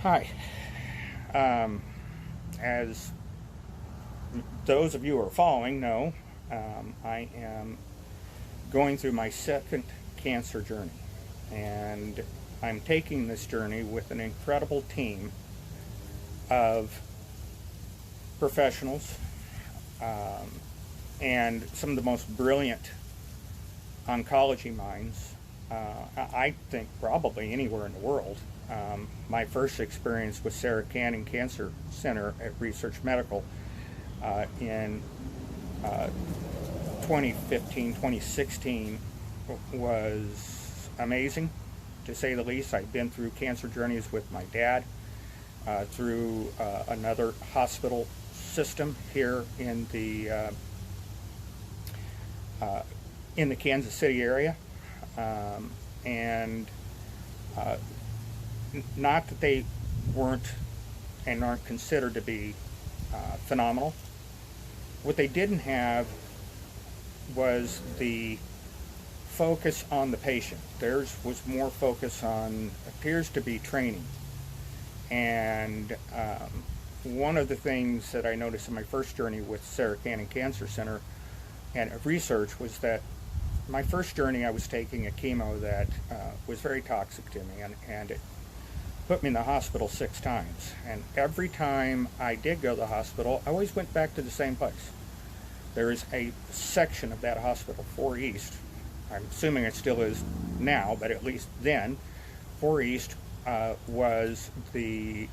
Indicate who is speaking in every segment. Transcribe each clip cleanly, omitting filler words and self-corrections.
Speaker 1: Hi. As those of you who are following know, I am going through my second cancer journey. And I'm taking this journey with an incredible team of professionals and some of the most brilliant oncology minds, I think probably anywhere in the world. My first experience with Sarah Cannon Cancer Center at Research Medical in 2015, 2016 was amazing, to say the least. I've been through cancer journeys with my dad, through another hospital system here in the Kansas City area, and not that they weren't and aren't considered to be phenomenal. What they didn't have was the focus on the patient. Theirs was more focus on, appears to be, training. And one of the things that I noticed in my first journey with Sarah Cannon Cancer Center and research was that my first journey I was taking a chemo that was very toxic to me, and it put me in the hospital 6 times. And every time I did go to the hospital, I always went back to the same place. There is a section of that hospital, 4 East. I'm assuming it still is now, but at least then, 4 East was the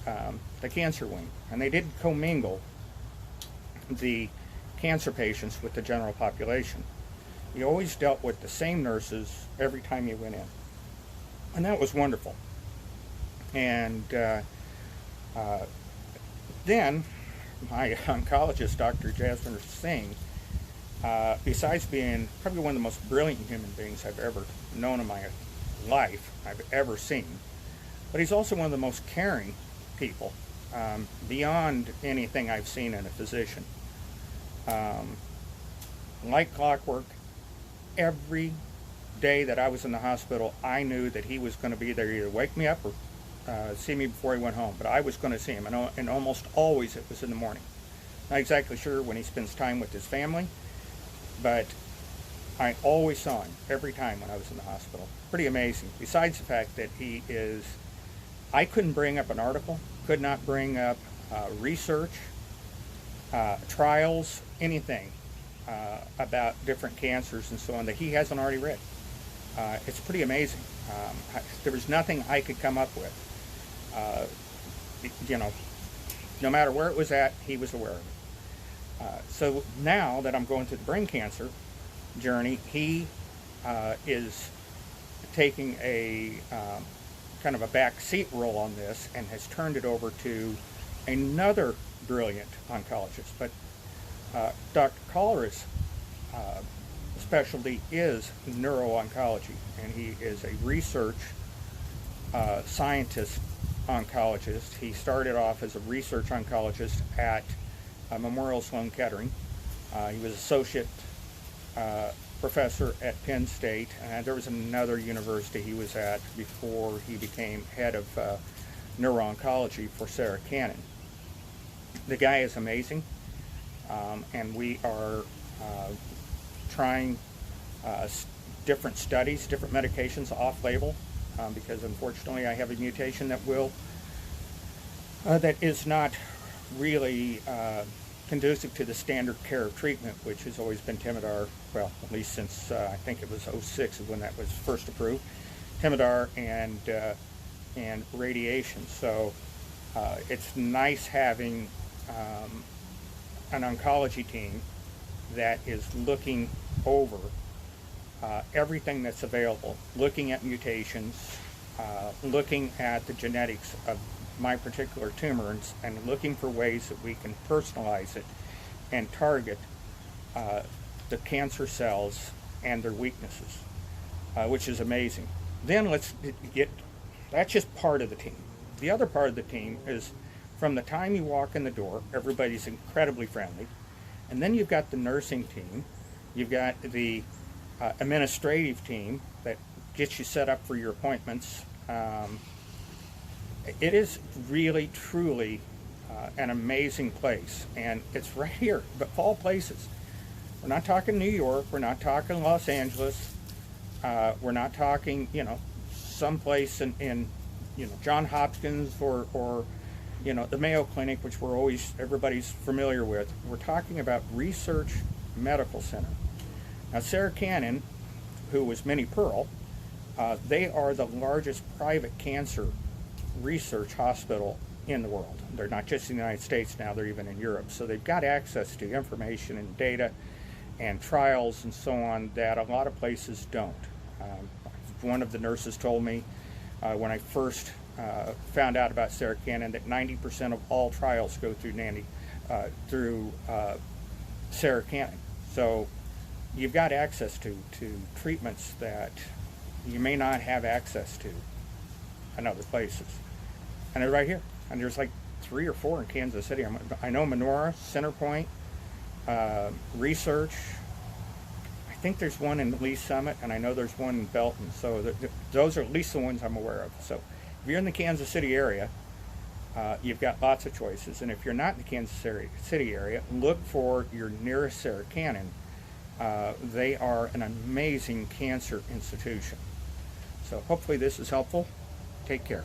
Speaker 1: cancer wing. And they did commingle the cancer patients with the general population. You always dealt with the same nurses every time you went in. And that was wonderful. And then my oncologist, Dr. Jaswinder Singh, besides being probably one of the most brilliant human beings I've ever known in my life, I've ever seen, but he's also one of the most caring people, beyond anything I've seen in a physician. Like clockwork, every day that I was in the hospital, I knew that he was going to be there, either wake me up or see me before he went home, but I was going to see him, and almost always it was in the morning. Not exactly sure when he spends time with his family, but I always saw him every time when I was in the hospital. Pretty amazing. Besides the fact that he is, I couldn't bring up an article, could not bring up research, trials, anything about different cancers and so on that he hasn't already read. It's pretty amazing. There was nothing I could come up with. No matter where it was at, he was aware of it. So now that I'm going through the brain cancer journey, he is taking a kind of a back seat role on this and has turned it over to another brilliant oncologist. But Dr. Collera's specialty is neuro-oncology, and he is a research scientist oncologist. He started off as a research oncologist at Memorial Sloan Kettering. He was associate professor at Penn State, and there was another university he was at before he became head of neuro-oncology for Sarah Cannon. The guy is amazing, and we are trying different studies, different medications off-label, because unfortunately I have a mutation that that is not really conducive to the standard care of treatment, which has always been Temodar, well, at least since I think it was 06 when that was first approved, Temodar and radiation. So it's nice having an oncology team that is looking over everything that's available, looking at mutations, looking at the genetics of my particular tumor, and looking for ways that we can personalize it and target the cancer cells and their weaknesses, which is amazing. Then that's just part of the team. The other part of the team is, from the time you walk in the door, everybody's incredibly friendly. And then you've got the nursing team, you've got the administrative team that gets you set up for your appointments, It is really, truly an amazing place, and it's right here, but of all places. We're not talking New York, we're not talking Los Angeles, we're not talking, someplace in Johns Hopkins or the Mayo Clinic, which everybody's familiar with. We're talking about Research Medical Center. Now, Sarah Cannon, who was Minnie Pearl, they are the largest private cancer research hospital in the world. They're not just in the United States now, they're even in Europe. So they've got access to information and data and trials and so on that a lot of places don't. One of the nurses told me when I first found out about Sarah Cannon that 90% of all trials go through Sarah Cannon. So you've got access to treatments that you may not have access to in other places. And they're right here. And there's like 3 or 4 in Kansas City. I know Menorah, Centerpoint, Research. I think there's one in Lee Summit, and I know there's one in Belton. So those are at least the ones I'm aware of. So if you're in the Kansas City area, you've got lots of choices. And if you're not in the Kansas City area, look for your nearest Sarah Cannon. They are an amazing cancer institution. So hopefully this is helpful. Take care.